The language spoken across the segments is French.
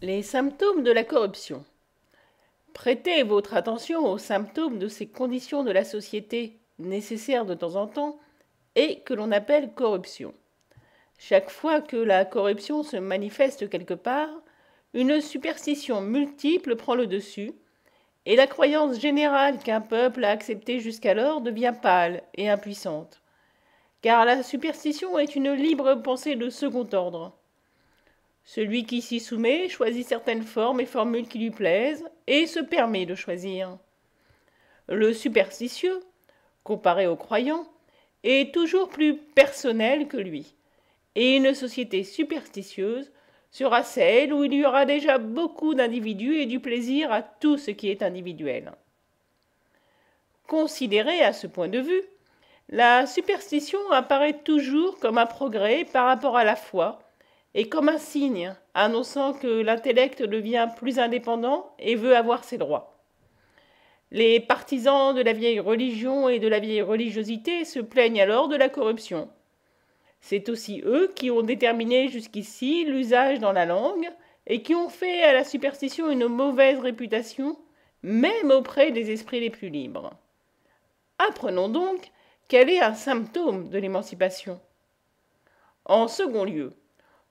Les symptômes de la corruption. Prêtez votre attention aux symptômes de ces conditions de la société nécessaires de temps en temps et que l'on appelle corruption. Chaque fois que la corruption se manifeste quelque part, une superstition multiple prend le dessus et la croyance générale qu'un peuple a acceptée jusqu'alors devient pâle et impuissante. Car la superstition est une libre pensée de second ordre. Celui qui s'y soumet choisit certaines formes et formules qui lui plaisent et se permet de choisir. Le superstitieux, comparé au croyant, est toujours plus personnel que lui, et une société superstitieuse sera celle où il y aura déjà beaucoup d'individus et du plaisir à tout ce qui est individuel. Considérée à ce point de vue, la superstition apparaît toujours comme un progrès par rapport à la foi, et comme un signe annonçant que l'intellect devient plus indépendant et veut avoir ses droits. Les partisans de la vieille religion et de la vieille religiosité se plaignent alors de la corruption. C'est aussi eux qui ont déterminé jusqu'ici l'usage dans la langue et qui ont fait à la superstition une mauvaise réputation, même auprès des esprits les plus libres. Apprenons donc quel est un symptôme de l'émancipation. En second lieu,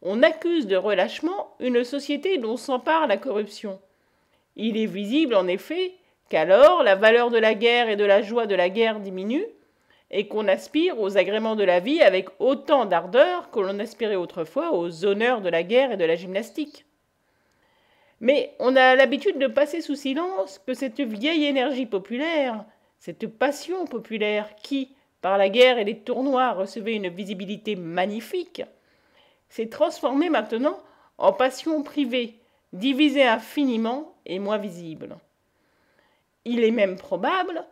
on accuse de relâchement une société dont s'empare la corruption. Il est visible en effet qu'alors la valeur de la guerre et de la joie de la guerre diminue, et qu'on aspire aux agréments de la vie avec autant d'ardeur que l'on aspirait autrefois aux honneurs de la guerre et de la gymnastique. Mais on a l'habitude de passer sous silence que cette vieille énergie populaire, cette passion populaire qui, par la guerre et les tournois, recevait une visibilité magnifique, s'est transformée maintenant en passion privée, divisée infiniment et moins visible. Il est même probable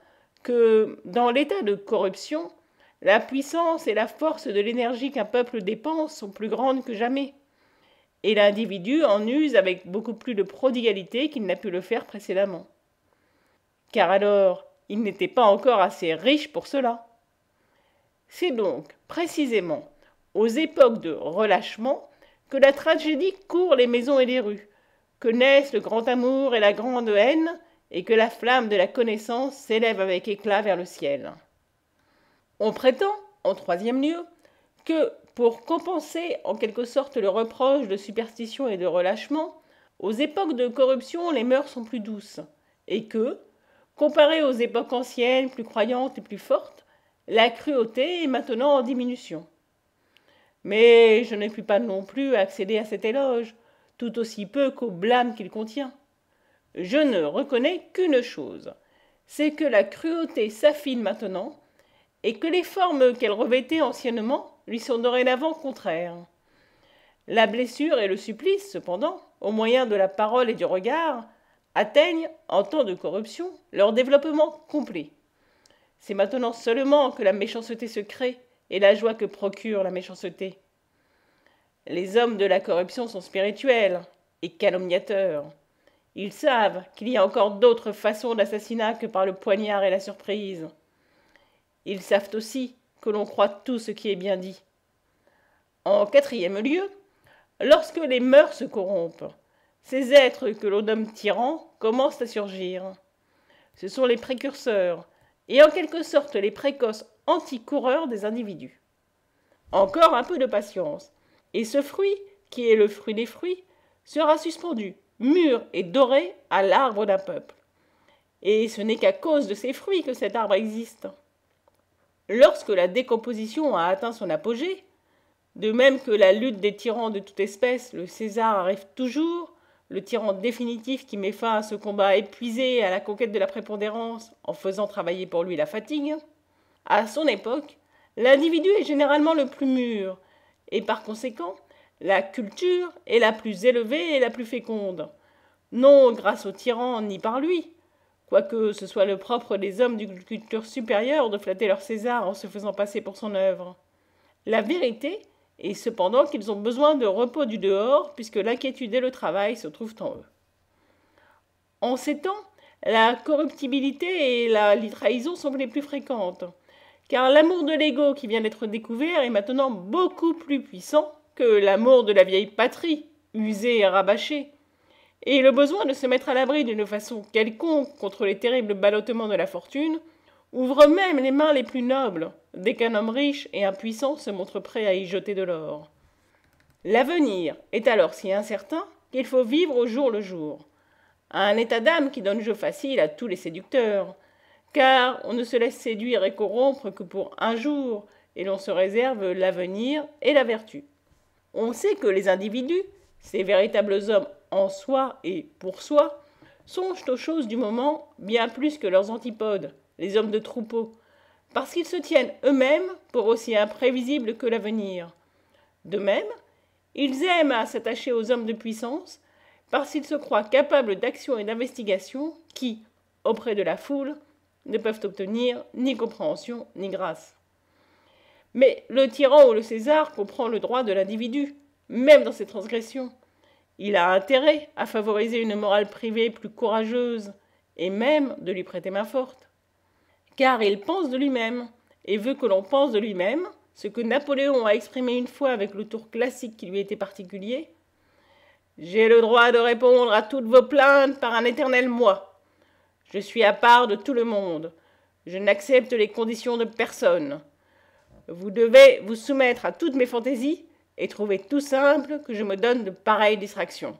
que, dans l'état de corruption, la puissance et la force de l'énergie qu'un peuple dépense sont plus grandes que jamais, et l'individu en use avec beaucoup plus de prodigalité qu'il n'a pu le faire précédemment. Car alors, il n'était pas encore assez riche pour cela. C'est donc, précisément, aux époques de relâchement que la tragédie court les maisons et les rues, que naissent le grand amour et la grande haine, et que la flamme de la connaissance s'élève avec éclat vers le ciel. On prétend, en troisième lieu, que, pour compenser en quelque sorte le reproche de superstition et de relâchement, aux époques de corruption les mœurs sont plus douces, et que, comparées aux époques anciennes, plus croyantes et plus fortes, la cruauté est maintenant en diminution. Mais je ne puis pas non plus accéder à cet éloge, tout aussi peu qu'au blâme qu'il contient. Je ne reconnais qu'une chose, c'est que la cruauté s'affine maintenant, et que les formes qu'elle revêtait anciennement lui sont dorénavant contraires. La blessure et le supplice, cependant, au moyen de la parole et du regard, atteignent, en temps de corruption, leur développement complet. C'est maintenant seulement que la méchanceté se crée, et la joie que procure la méchanceté. Les hommes de la corruption sont spirituels et calomniateurs. Ils savent qu'il y a encore d'autres façons d'assassinat que par le poignard et la surprise. Ils savent aussi que l'on croit tout ce qui est bien dit. En quatrième lieu, lorsque les mœurs se corrompent, ces êtres que l'on nomme tyrans commencent à surgir. Ce sont les précurseurs, et en quelque sorte les précoces anticoureurs des individus. Encore un peu de patience, et ce fruit, qui est le fruit des fruits, sera suspendu, mûr et doré, à l'arbre d'un peuple. Et ce n'est qu'à cause de ces fruits que cet arbre existe. Lorsque la décomposition a atteint son apogée, de même que la lutte des tyrans de toute espèce, le César arrive toujours, le tyran définitif qui met fin à ce combat épuisé et à la conquête de la prépondérance en faisant travailler pour lui la fatigue, à son époque, l'individu est généralement le plus mûr, et par conséquent, la culture est la plus élevée et la plus féconde, non grâce au tyran ni par lui, quoique ce soit le propre des hommes d'une culture supérieure de flatter leur César en se faisant passer pour son œuvre. La vérité est cependant qu'ils ont besoin de repos du dehors, puisque l'inquiétude et le travail se trouvent en eux. En ces temps, la corruptibilité et la trahison sont les plus fréquentes, car l'amour de l'ego qui vient d'être découvert est maintenant beaucoup plus puissant que l'amour de la vieille patrie, usée et rabâchée, et le besoin de se mettre à l'abri d'une façon quelconque contre les terribles ballottements de la fortune ouvre même les mains les plus nobles dès qu'un homme riche et impuissant se montre prêt à y jeter de l'or. L'avenir est alors si incertain qu'il faut vivre au jour le jour. Un état d'âme qui donne jeu facile à tous les séducteurs, car on ne se laisse séduire et corrompre que pour un jour, et l'on se réserve l'avenir et la vertu. On sait que les individus, ces véritables hommes en soi et pour soi, songent aux choses du moment bien plus que leurs antipodes, les hommes de troupeau, parce qu'ils se tiennent eux-mêmes pour aussi imprévisibles que l'avenir. De même, ils aiment à s'attacher aux hommes de puissance, parce qu'ils se croient capables d'action et d'investigation qui, auprès de la foule, ne peuvent obtenir ni compréhension ni grâce. Mais le tyran ou le César comprend le droit de l'individu, même dans ses transgressions. Il a intérêt à favoriser une morale privée plus courageuse, et même de lui prêter main forte. Car il pense de lui-même, et veut que l'on pense de lui-même, ce que Napoléon a exprimé une fois avec le tour classique qui lui était particulier. « J'ai le droit de répondre à toutes vos plaintes par un éternel moi. Je suis à part de tout le monde. Je n'accepte les conditions de personne. Vous devez vous soumettre à toutes mes fantaisies et trouver tout simple que je me donne de pareilles distractions. »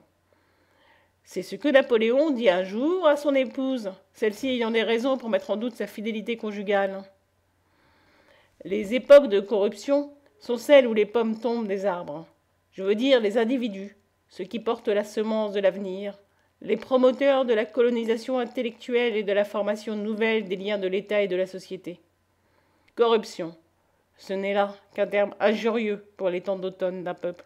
C'est ce que Napoléon dit un jour à son épouse, celle-ci ayant des raisons pour mettre en doute sa fidélité conjugale. Les époques de corruption sont celles où les pommes tombent des arbres. Je veux dire les individus, ceux qui portent la semence de l'avenir, les promoteurs de la colonisation intellectuelle et de la formation nouvelle des liens de l'État et de la société. Corruption, ce n'est là qu'un terme injurieux pour les temps d'automne d'un peuple.